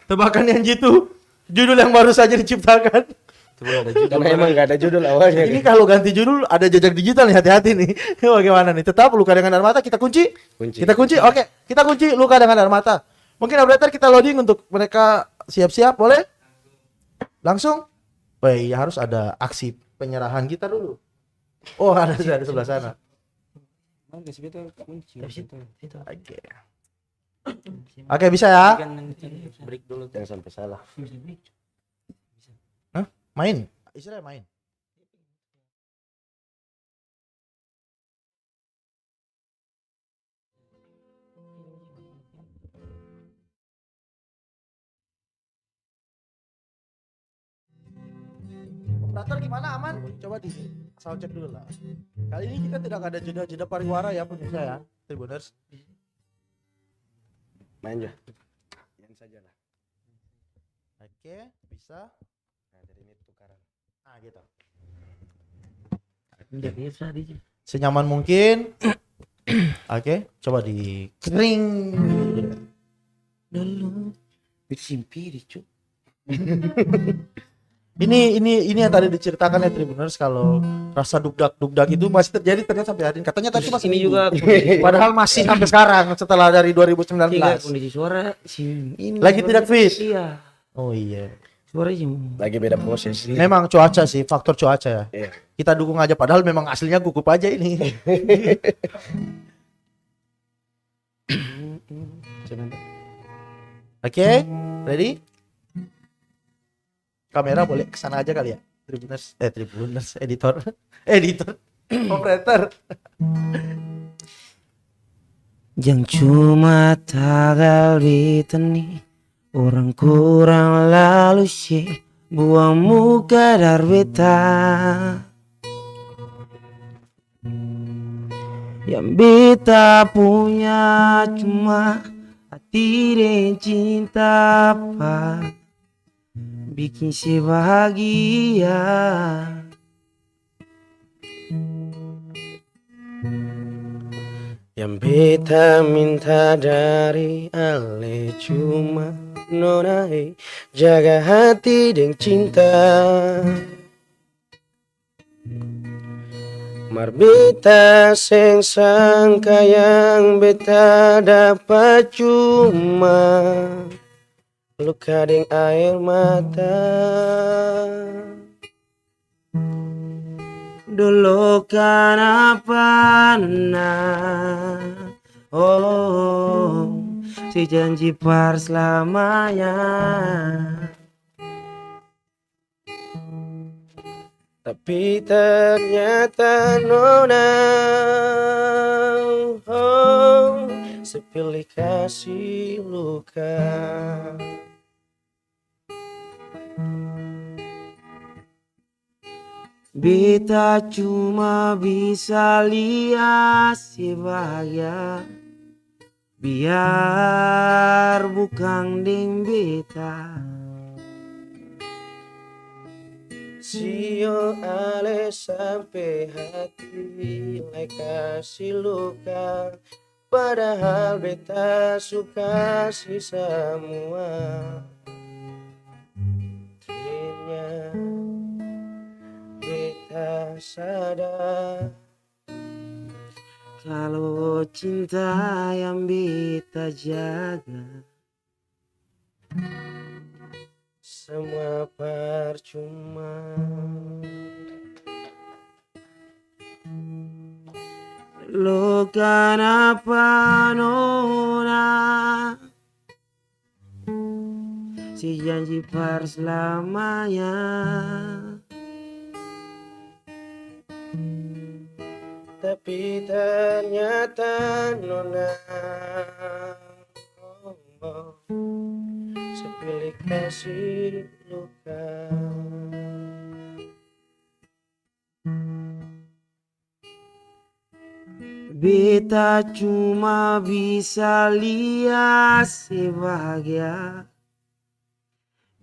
Tebakan yang jitu, judul yang baru saja diciptakan. Karena emang gak ada judul awalnya. Ini kalau ganti judul ada jejak digital nih, hati-hati nih. Bagaimana nih? Tetap Luka dengan Air Mata kita kunci. Kita kunci. Oke, kita kunci Luka dengan Air Mata. Mungkin operator kita loading untuk mereka siap-siap, boleh? Langsung? Oh iya, harus ada aksi penyerahan kita dulu. Oh, ada di sebelah sana. Mana sih beta kunci? Situ. Oke. Oke, bisa ya? Break dulu. Jangan sampai salah. Main. Istilahnya main. Operator gimana, aman? Coba di sound check dulu lah. Kali ini kita tidak ada jeda-jeda pariwara ya pemirsa ya, Tribuners. Main aja. Yang saja lah. Oke, bisa. Nah, dari ini tukaran. Nah, gitu. Udah biasa dia. Senyaman mungkin. Oke, coba di kering. Dulu bersimpi cu. Ini yang tadi diceritakan ya Tribuners, kalau rasa dugdak itu masih terjadi ternyata sampai hari ini. Katanya tadi masih Ini juga padahal masih sampai sekarang setelah dari 2019. kondisi suara si ini. Lagi tidak fit. Iya. Oh iya. Suara sih. Lagi beda proses. Memang cuaca sih, faktor cuaca ya. Iya. Kita dukung aja padahal memang aslinya gugup aja ini. Oke, ready? Kamera boleh kesana aja kali ya, Tribuners, editor, operator. Yang cuma tagal diteni orang kurang lalu sih buang muka dar beta. Yang beta punya cuma hati dan cinta apa bikin si bahagia. Yang beta minta dari ale cuma nona jaga hati dan cinta. Mar beta seng sangka yang beta dapat cuma luka deng air mata. Dulu kan apa oh si janji par selamanya. Tapi ternyata nona sepilih kasih luka. Beta cuma bisa lihat si bahagia biar bukan deng beta. Sio ale sampai hati lai kasih luka, padahal beta suka si semua. Akhirnya beta sadar Kalau cinta yang beta jaga semua percuma. lo kenapa nona si janji par selamanya. Tapi ternyata nona sepilih kasih luka. Beta cuma bisa lihat si bahagia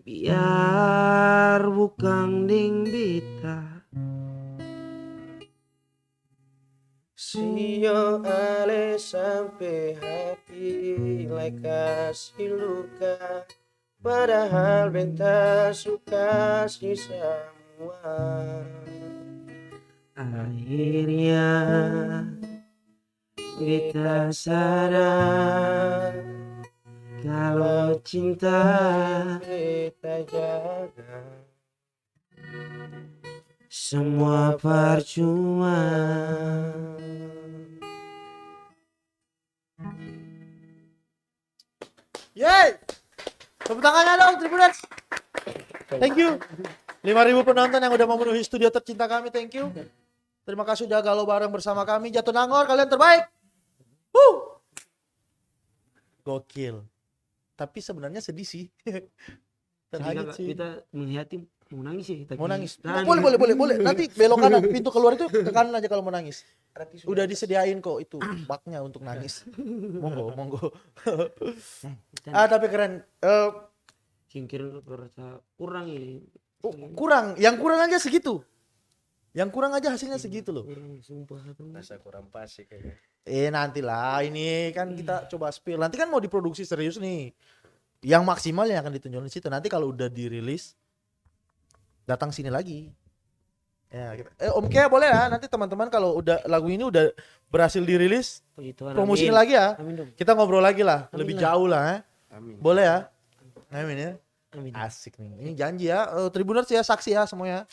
biar bukan deng beta. Sio ale sampai hati lai kasih luka, padahal beta suka si semua. Akhirnya beta sadar kalau cinta Beta jaga semua percuma. Yeay! Tepuk tangannya dong Tribuners. Thank you. 5.000 penonton yang udah memenuhi studio tercinta kami, thank you. Terima kasih udah galau bareng bersama kami. Jatinangor, kalian terbaik. Gokil. Tapi sebenarnya sedih sih. Terhanyut sih. Kita melihatin mau nangis ya. Tapi Mau nangis? tahan. Boleh. Nanti belok kanan, pintu keluar itu ke kanan aja kalau mau nangis. Udah disediain kok itu baknya untuk nangis. Monggo. Tapi keren. Singkirin rasa kurang ini. Kurang, yang kurang aja segitu. Yang kurang aja hasilnya segitu loh. Sumpah tuh. Rasa kurang pas sih kayaknya. Nantilah, ini kan kita coba spill. Nanti kan mau diproduksi serius nih. Yang maksimal yang akan ditunjukin di situ. Nanti kalau udah dirilis, datang sini lagi. Ya, gitu. Om Kia boleh ya. Nanti teman-teman kalau udah lagu ini udah berhasil dirilis, Puji Tuhan. promosiin amin. lagi ya. Amin dong. Kita ngobrol lagi lah, Amin lebih lah. jauh lah ya. Amin. Boleh ya. Amin ya. Amin. Asik nih. Ini janji ya. Tribuners ya, saksi ya semuanya.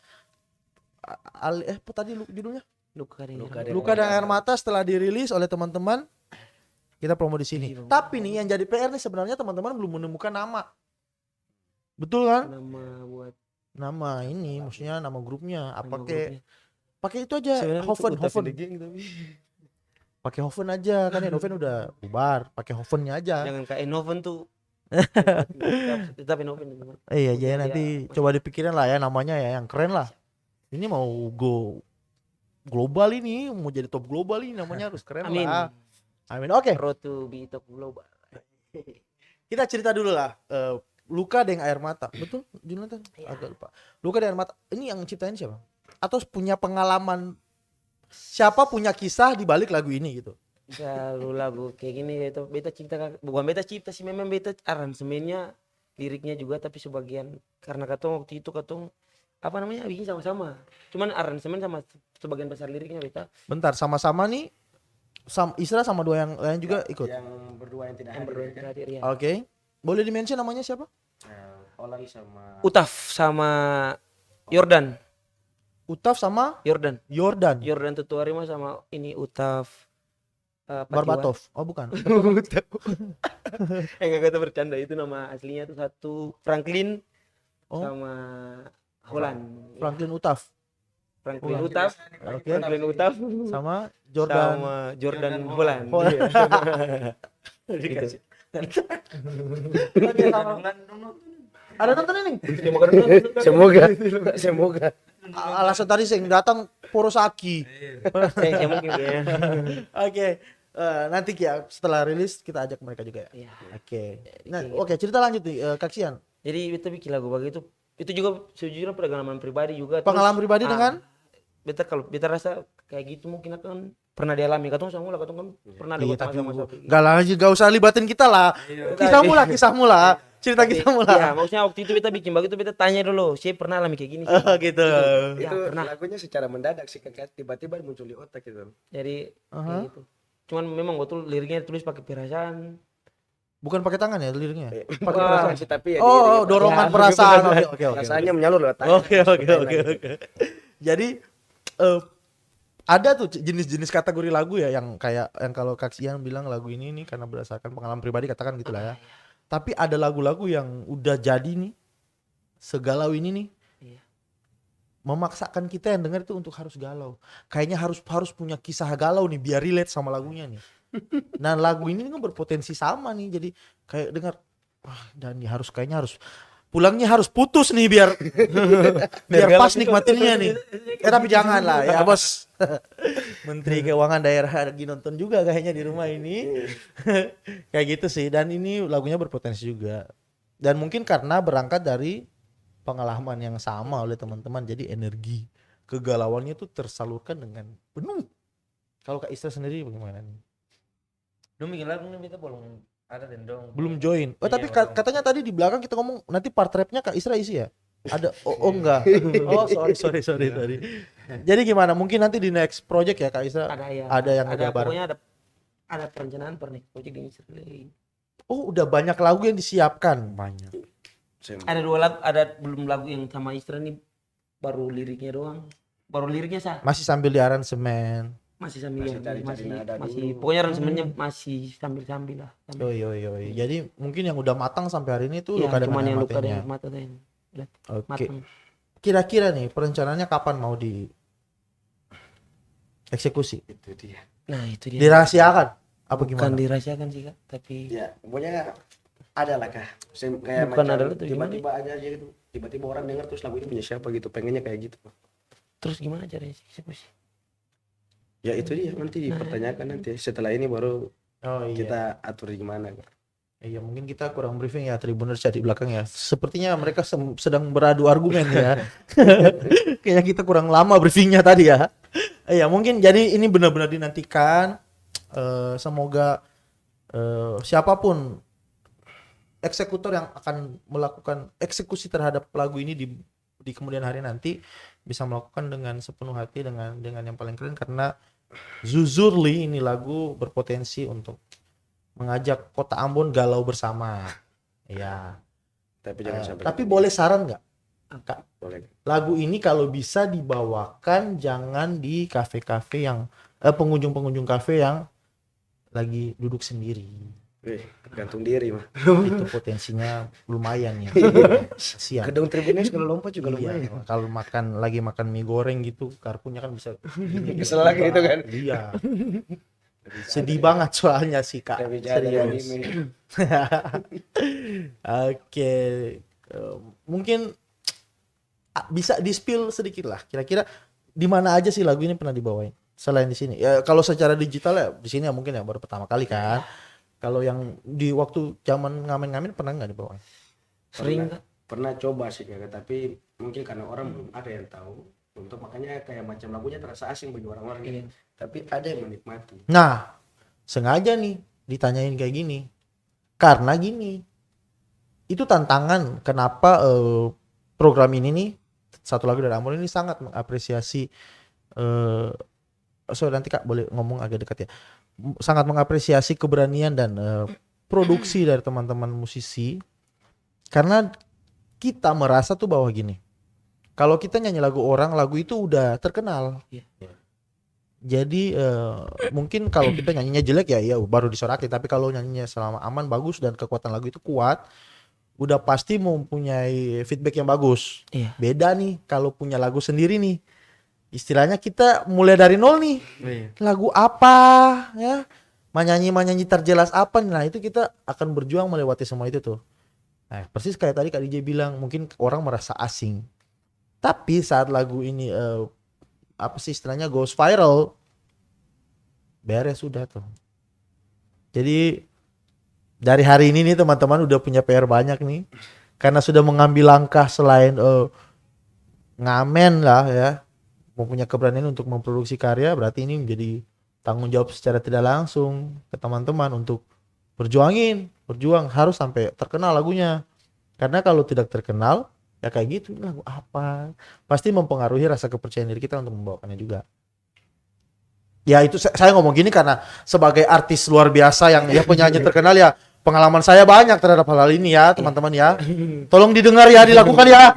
Apa tadi judulnya? Luka dan Luka air dan- Luka dan Air Mata setelah dirilis oleh teman-teman, kita promo di sini. Tapi nih yang jadi PR nih sebenarnya teman-teman belum menemukan nama. Betul kan? nama buat Nama ini maksudnya nama grupnya apa nama kayak grupnya. pakai itu aja Sebenarnya Hoven itu Uta Hoven. Fide Gang tapi. Pakai Hoven aja kan ya Hoven udah bubar, pakai Hovennya aja. Jangan kayak Enoven tuh. Tetap Enoven teman. Iya Udah jadi nanti coba dipikirin lah ya namanya ya yang keren lah. Ini mau go global ini, mau jadi top global ini namanya harus keren Amin. lah. Amin. Oke, Road to be top global. kita cerita dulu lah. Luka dengan Air Mata, betul Jonathan? Agak lupa. Luka dengan Air Mata, ini yang ciptain siapa? Atau punya pengalaman? Siapa punya kisah di balik lagu ini gitu? Selalu lagu kayak gini itu beta cipta, bukan beta cipta sih, memang beta aransemennya, liriknya juga, tapi sebagian karena katong waktu itu katong apa namanya bikin sama-sama, cuman aransemen sama sebagian besar liriknya beta. Bentar, sama-sama nih, Isra sama dua yang lain juga ikut. Yang berdua yang tidak Yang hadir. berdua kan? terakhir ya. Oke, boleh dimention namanya siapa? Olan sama Utaf sama Yordan, Utaf sama Yordan Tutuari mah sama ini Utaf Barbatov. Oh bukan. Enggak kata bercanda, itu nama aslinya tuh satu Franklin Oh. sama Holland. Franklin Utaf. Franklin Utaf, Oke. Franklin Utaf Sama Jordan. sama Jordan Holland. Holland. Iya. Gitu. Ada nonton ini? semoga Alasan tadi saya datang Porosaki. Saya mungkin ya. Oke. Nanti ya setelah rilis kita ajak mereka juga ya. Iya. Oke. Nah, oke, cerita lanjut nih Kak Sian. Jadi beta bikin lagu begitu. Itu juga sejujurnya pengalaman pribadi juga. Terus, Pengalaman pribadi dengan beta kalau beta rasa kayak gitu mungkin akan pernah dialami. Katong semua lah, katong kan pernah Iya, lewat tapi masa-masa. gak lah, gak usah libatin kita lah. Kisahmu lah. Cerita kisahmu Iya, lah. maksudnya waktu itu beta bikin begitu, beta tanya dulu, saya pernah alami kayak gini. Oh, gitu. Ya, itu pernah. lagunya secara mendadak sih kakak, tiba-tiba muncul di otak gitu. Jadi kayak gitu. Cuman memang betul liriknya tulis pakai perasaan. Bukan pakai tangan ya liriknya. Pakai Wah. perasaan sih tapi ya Oh, dorongan perasaan. Oke. rasanya menyalur lewat tangan. Oke. Jadi ada tuh jenis-jenis kategori lagu ya yang kayak yang kalau Kak Sian bilang lagu ini nih karena berdasarkan pengalaman pribadi katakan gitulah ya. Tapi ada lagu-lagu yang udah jadi nih segalau ini nih. Iya. Memaksakan kita yang denger itu untuk harus galau. Kayaknya harus punya kisah galau nih biar relate sama lagunya nih. Nah, lagu ini kan berpotensi sama nih. Jadi kayak dengar wah dan kayaknya harus pulangnya harus putus nih biar pas nikmatinnya nih. Tapi jangan lah ya bos. Menteri Keuangan daerah lagi nonton juga kayaknya di rumah ini. Kayak gitu sih. Dan ini lagunya berpotensi juga. Dan mungkin karena berangkat dari pengalaman yang sama oleh teman-teman. Jadi energi kegalauannya tuh tersalurkan dengan penuh. Kalau Kak Isra sendiri bagaimana nih? Belum bikin lagu nih kita belum ada dendong. Belum join. Oh Iya, tapi belum. katanya tadi di belakang kita ngomong nanti part rapnya Kak Isra isi ya? Ada oh enggak. Oh sorry. Jadi gimana? Mungkin nanti di next project ya Kak Isra Ada ya. ada yang ada bareng. Pokoknya ada perencanaan per nih project ini sekali. Oh udah banyak lagu yang disiapkan. Banyak. Ada 2 lagu, ada belum lagu yang sama Isra nih, baru liriknya doang. Baru liriknya sah. Masih sambil di aransemen. Masih sambil Masih cari-cari nada masih dulu. pokoknya aransemennya masih sambil lah. Yoi. Jadi mungkin yang udah matang sampai hari ini tuh Iya, luka dengan cuman yang air luka matanya. dengan mata tuh yang udah Oke. matang. Kira-kira nih perencanaannya kapan mau di eksekusi? Itu dia. Nah, itu dia. Dirahasiakan apa Bukan gimana? dirahasiakan sih Kak, tapi Ya, pokoknya ada lah kah. Kayak Bukan macam ada lah tuh, gimana? tiba-tiba aja gitu. Tiba-tiba orang dengar terus lagu ini punya siapa gitu. Pengennya kayak gitu. terus gimana caranya eksekusi? Ya itu dia nanti dipertanyakan nanti. Setelah ini baru Oh iya. kita atur gimana. Iya mungkin kita kurang briefing ya Tribuners ya di belakang ya. Sepertinya mereka sedang beradu argumen ya. Kayaknya kita kurang lama briefingnya tadi ya. Iya mungkin jadi ini benar-benar dinantikan. Semoga siapapun eksekutor yang akan melakukan eksekusi terhadap lagu ini di kemudian hari nanti bisa melakukan dengan sepenuh hati dengan yang paling keren, karena Zuzurli ini lagu berpotensi untuk mengajak kota Ambon galau bersama. Iya. Tapi jangan sampai. Tapi boleh saran nggak, Kak? Boleh. Lagu ini kalau bisa dibawakan jangan di kafe-kafe yang pengunjung-pengunjung kafe yang lagi duduk sendiri. Gantung diri mah. Itu potensinya lumayan ya. Kasihan. Gedung Tribunnews kalau lompat juga Iya, lumayan. kalau lagi makan mie goreng gitu, karpunya kan bisa Kesel lagi itu kan. Iya. Sedih banget soalnya sih Kak. Kita bicara dari Serius. anime. Oke. Mungkin bisa di-spill sedikit lah. Kira-kira di mana aja sih lagu ini pernah dibawain? Selain di sini. Ya kalau secara digital ya di sini ya mungkin ya baru pertama kali kan. Kalau yang di waktu zaman ngamen-ngamen pernah nggak dibawain? Sering Kak. Pernah coba sih Kak, tapi mungkin karena orang belum ada yang tahu. Untuk makanya kayak macam lagunya terasa asing bagi orang-orang ini. Tapi ada yang menikmati. Nah, sengaja nih ditanyain kayak gini. Karena gini. Itu tantangan kenapa program ini nih, Satu Lagu dari Ambon ini sangat mengapresiasi nanti Kak boleh ngomong agak dekat ya. Sangat mengapresiasi keberanian dan produksi dari teman-teman musisi, karena kita merasa tuh bahwa gini, kalau kita nyanyi lagu orang, lagu itu udah terkenal. Jadi mungkin kalau kita nyanyinya jelek ya baru disoraki, tapi kalau nyanyinya selama aman, bagus, dan kekuatan lagu itu kuat, udah pasti mempunyai feedback yang bagus. Iya. Beda nih kalau punya lagu sendiri nih, istilahnya kita mulai dari nol nih. Lagu apa ya, menyanyi terjelas apa, nah itu kita akan berjuang melewati semua itu tuh. Nah, persis kayak tadi Kak DJ bilang, mungkin orang merasa asing, tapi saat lagu ini apa sih istilahnya goes viral, beres sudah tuh. Jadi dari hari ini nih teman-teman udah punya PR banyak nih, karena sudah mengambil langkah selain ngamen lah ya, mempunyai keberanian untuk memproduksi karya, berarti ini menjadi tanggung jawab secara tidak langsung ke teman-teman untuk berjuang harus sampai terkenal lagunya. Karena kalau tidak terkenal ya kayak gitu, lagu apa, pasti mempengaruhi rasa kepercayaan diri kita untuk membawakannya juga. Ya itu saya ngomong gini karena sebagai artis luar biasa yang ya penyanyi terkenal ya, pengalaman saya banyak terhadap hal ini ya teman-teman ya. Tolong didengar ya, dilakukan ya.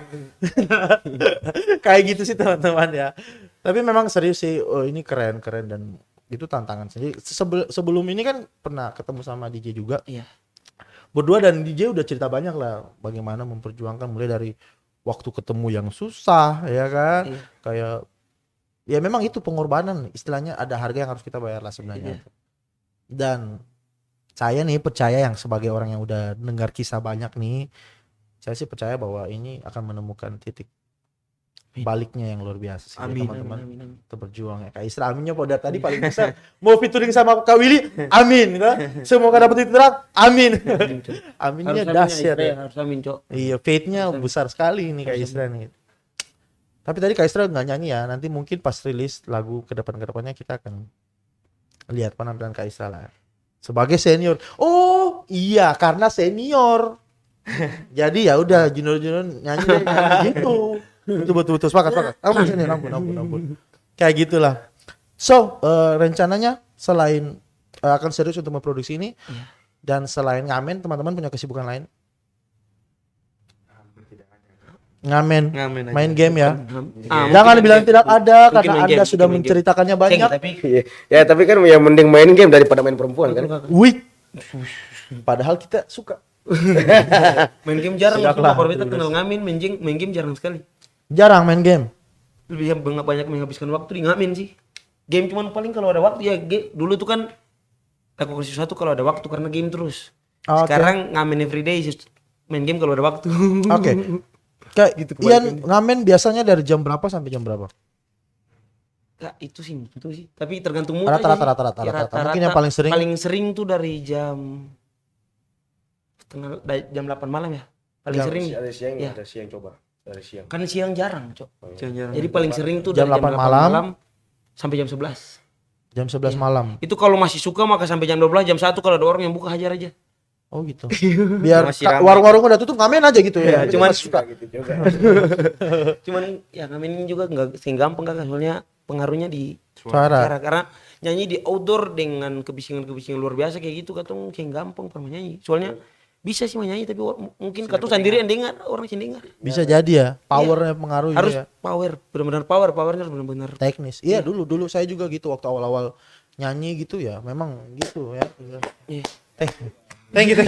Kayak gitu sih teman-teman ya. Tapi memang serius sih, ini keren dan itu tantangan sendiri. Sebelum ini kan pernah ketemu sama DJ juga. Iya. Berdua, dan DJ udah cerita banyak lah bagaimana memperjuangkan, mulai dari waktu ketemu yang susah ya kan. Iya. Kayak ya memang itu pengorbanan, istilahnya ada harga yang harus kita bayar lah sebenarnya. Iya. Dan saya nih percaya, yang sebagai orang yang udah dengar kisah banyak nih, saya sih percaya bahwa ini akan menemukan titik baliknya yang luar biasa sih. Amin. Teman-teman Amin. kita berjuang ya. Kak Isra aminnya pada tadi paling besar. Mau featuring sama Kak Willy, amin kan? Semoga dapat titik terang, amin. Aminnya dahsyat ya. Harus amin, Cok. Iya, faith-nya besar sekali nih Kak Isra nih. Tapi tadi Kak Isra nggak nyanyi ya. Nanti mungkin pas rilis lagu kedepannya kita akan lihat penampilan Kak Isra lah. Sebagai senior. Oh iya, karena senior. Jadi ya udah junior nyanyi deh gitu. Betul sepakat. Ampun. Kayak gitulah. So rencananya selain akan serius untuk memproduksi ini, dan selain ngamen, teman-teman punya kesibukan lain? Ngamen main game ya. Jangan bilang tidak ada, karena Anda sudah menceritakannya banyak. Ya tapi kan yang mending main game daripada main perempuan kan. Wih, padahal kita suka. Main game jarang, Sidaklah, kalau kita kenal ngamen, main game jarang sekali. Jarang main game. Lebih banyak menghabiskan waktu di ngamen sih. Game cuman paling kalau ada waktu ya. Dulu tuh kan aku kasih sesuatu kalau ada waktu, karena game terus. Oke. Sekarang ngamen everyday, main game kalau ada waktu. Oke. Kayak Gitu Ian ngamen biasanya dari jam berapa sampai jam berapa? Kak, itu sih. Tapi tergantung mood aja sih. Rata-rata. Mungkin yang paling sering. Paling sering tuh dari jam 8 malam ya. Paling sering. Ada siang, Iya. ada siang coba. Dari siang. Kan siang jarang, Cok. Jarang. Jadi paling sering tuh Jam dari 8 malam sampai jam 11. Jam 11 malam. Itu kalau masih suka maka sampai jam 12, jam 1 kalau ada orang yang buka hajar aja. Oh gitu. Biar Masih ramai. warung-warung udah tutup ngamen aja gitu ya. cuman Masih suka. Gitu juga. Cuman ya ngamen ini juga enggak gampang kan, soalnya pengaruhnya di Suara. karena nyanyi di outdoor dengan kebisingan-kebisingan luar biasa kayak gitu katong kayak gampang pernah nyanyi. Soalnya bisa sih menyanyi tapi mungkin katong sendiri yang dengar, orang sih dengar. Bisa jadi ya. Powernya pengaruh Harus ya. power, benar-benar powernya harus benar-benar. Teknis. Iya, dulu saya juga gitu waktu awal-awal nyanyi gitu ya. Memang gitu ya. Iya. Thank you.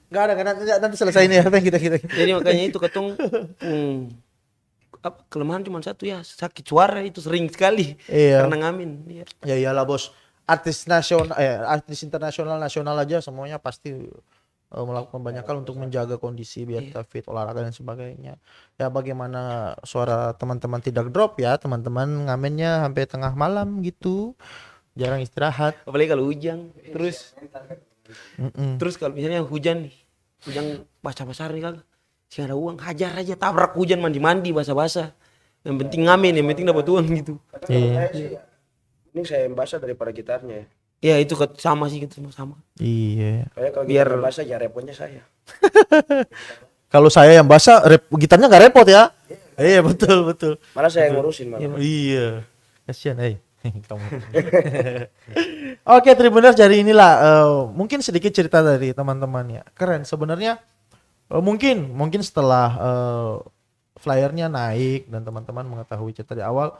Enggak ada kan nanti selesai ini ya. Thank you. Jadi makanya itu katong kelemahan cuma satu ya, sakit suara itu sering sekali. Iya. Karena ngamen. Iya. Ya iyalah bos. Artis internasional nasional aja semuanya pasti melakukan banyak hal untuk menjaga kondisi biar kita fit, olahraga dan sebagainya. Ya bagaimana suara teman-teman tidak drop ya, teman-teman ngamennya sampai tengah malam gitu. Jarang istirahat. Apalagi kalau hujan. Terus kalau misalnya hujan nih, hujan basah-basah nih kagak. Sih ada uang, hajar aja tabrak hujan mandi-mandi basah-basah. Yang penting ngamen, yang penting dapat uang gitu. Iya. Ini saya yang basah daripada gitarnya. Ya itu sama sih gitu sama. Iya. Kayak kalau Biar- gitar basah ya repotnya saya. Kalau saya yang basah, gitarnya nggak repot ya. Iya betul. Malah saya yang ngurusin malah. Iya. Kasihan, kamu. Oke, Tribuners, jadi inilah mungkin sedikit cerita dari teman-teman ya. Keren sebenarnya. Mungkin setelah flyernya naik dan teman-teman mengetahui cerita di awal,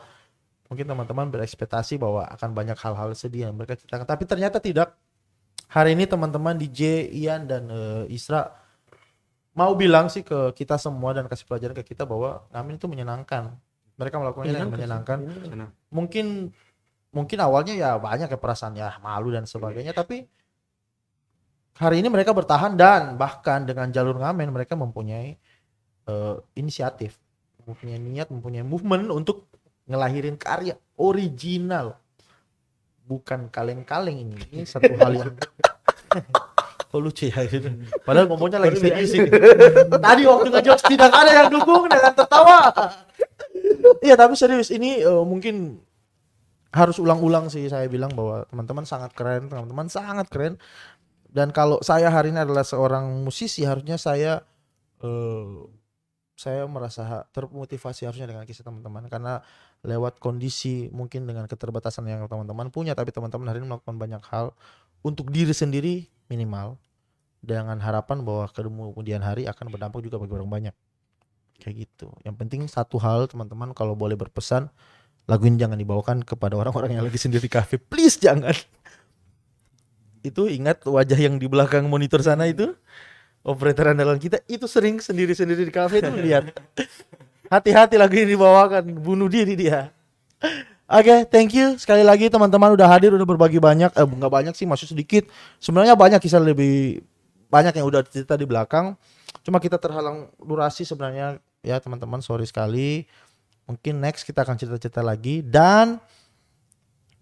mungkin teman-teman berekspektasi bahwa akan banyak hal-hal sedih yang mereka ceritakan. Tapi ternyata tidak. Hari ini teman-teman DJ Ian dan Isra mau bilang sih ke kita semua dan kasih pelajaran ke kita bahwa ngamen itu menyenangkan. Mereka melakukannya dengan menyenangkan. Mungkin awalnya ya banyak ya perasaan ya malu dan sebagainya, tapi hari ini mereka bertahan dan bahkan dengan jalur ngamen mereka mempunyai inisiatif, mempunyai niat, mempunyai movement untuk ngelahirin karya original. Bukan kaleng-kaleng ini. Ini satu hal yang kok lucu ya gitu. Padahal ngomongnya lagi serius ini. Tadi waktu ngejokes tidak ada yang dukung dengan tertawa. Iya tapi serius ini mungkin harus ulang-ulang sih saya bilang bahwa teman-teman sangat keren. Dan kalau saya hari ini adalah seorang musisi, harusnya saya merasa termotivasi harusnya dengan kisah teman-teman, karena lewat kondisi mungkin dengan keterbatasan yang teman-teman punya, tapi teman-teman hari ini melakukan banyak hal untuk diri sendiri minimal, dengan harapan bahwa kemudian hari akan berdampak juga bagi orang banyak. Kayak gitu. Yang penting satu hal teman-teman, kalau boleh berpesan, lagu ini jangan dibawakan kepada orang-orang yang lagi sendiri di kafe, please jangan. Itu ingat wajah yang di belakang monitor sana itu, operator andalan kita itu sering sendiri-sendiri di kafe tuh lihat. Hati-hati lagu ini dibawakan, bunuh diri dia. Oke, thank you sekali lagi teman-teman udah hadir, udah berbagi banyak. Nggak banyak sih, masih sedikit. Sebenarnya banyak, kisah lebih banyak yang udah cerita di belakang. Cuma kita terhalang durasi sebenarnya ya teman-teman, sorry sekali. Mungkin next kita akan cerita-cerita lagi, dan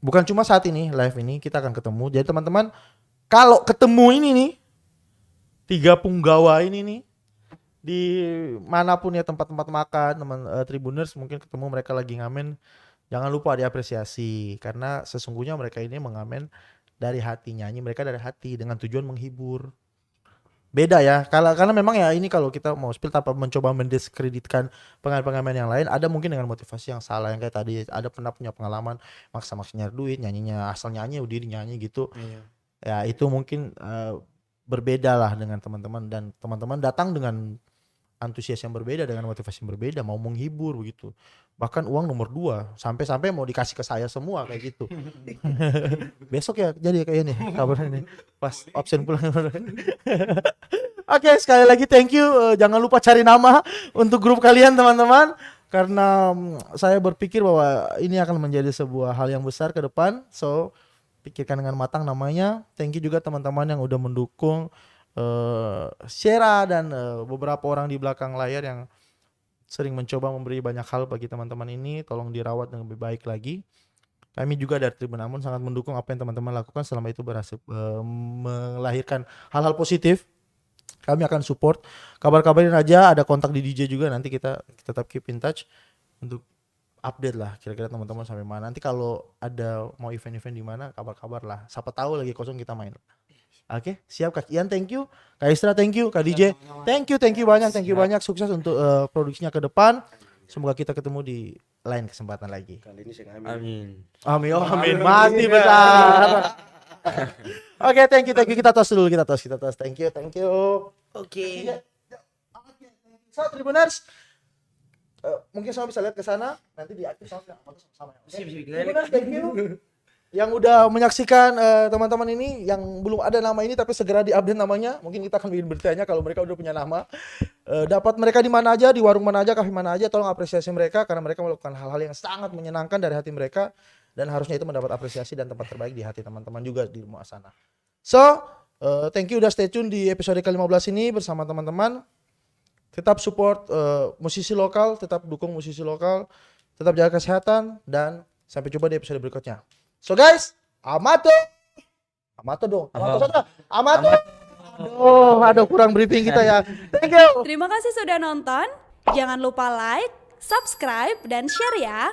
bukan cuma saat ini live ini kita akan ketemu. Jadi teman-teman kalau ketemu ini nih, 3 punggawa ini nih di manapun ya tempat-tempat makan teman Tribuners, mungkin ketemu mereka lagi ngamen, jangan lupa diapresiasi karena sesungguhnya mereka ini mengamen dari hati, nyanyi mereka dari hati dengan tujuan menghibur. Beda ya, karena memang ya ini kalau kita mau spill tanpa mencoba mendiskreditkan pengamen-pengamen yang lain, ada mungkin dengan motivasi yang salah, yang kayak tadi ada pernah punya pengalaman maksa-maksa nyari duit, nyanyinya asal nyanyi udah nyanyi gitu. Ya itu mungkin berbeda lah dengan teman-teman, dan teman-teman datang dengan antusias yang berbeda, dengan motivasi yang berbeda, mau menghibur begitu. Bahkan uang nomor 2, sampai mau dikasih ke saya semua kayak gitu. Besok ya jadi kayak nih kabarnya nih pas absen pulang. Oke, sekali lagi thank you. Jangan lupa cari nama untuk grup kalian teman-teman, karena saya berpikir bahwa ini akan menjadi sebuah hal yang besar ke depan. So pikirkan dengan matang namanya. Thank you juga teman-teman yang udah mendukung Shera dan beberapa orang di belakang layar yang sering mencoba memberi banyak hal bagi teman-teman ini. Tolong dirawat dengan lebih baik lagi. Kami juga dari Tribun Ambon sangat mendukung apa yang teman-teman lakukan selama itu berhasil melahirkan hal-hal positif. Kami akan support. Kabar-kabarin aja, ada kontak di DJ juga, nanti kita tetap keep in touch untuk update lah kira-kira teman-teman sampai mana. Nanti kalau ada mau event-event di mana, kabar-kabar lah. Siapa tahu lagi kosong kita main. Oke, siap Kak Ian, thank you. Kak Istra, thank you. Kak DJ, thank you banyak. Sukses untuk produksinya ke depan. Semoga kita ketemu di lain kesempatan lagi. Kali ini saya amin. Amin. Amin. Mati besar. Oke, thank you. Kita tos dulu, kita tos. Thank you. Oke. So, Tribuners, mungkin sama bisa lihat ke sana, nanti di aktif sama. Tribuners, thank you. Yang udah menyaksikan teman-teman ini yang belum ada nama ini tapi segera di-update namanya. Mungkin kita akan bikin beritanya kalau mereka udah punya nama. Dapat mereka di mana aja, di warung mana aja, kafe mana aja, tolong apresiasi mereka karena mereka melakukan hal-hal yang sangat menyenangkan dari hati mereka dan harusnya itu mendapat apresiasi dan tempat terbaik di hati teman-teman juga di rumah sana. So, thank you udah stay tune di episode ke-15 ini bersama teman-teman. Tetap support musisi lokal, tetap dukung musisi lokal, tetap jaga kesehatan dan sampai jumpa di episode berikutnya. So guys, Amato dong. Aduh, kurang briefing kita ya. Thank you. Terima kasih sudah nonton. Jangan lupa like, subscribe, dan share ya.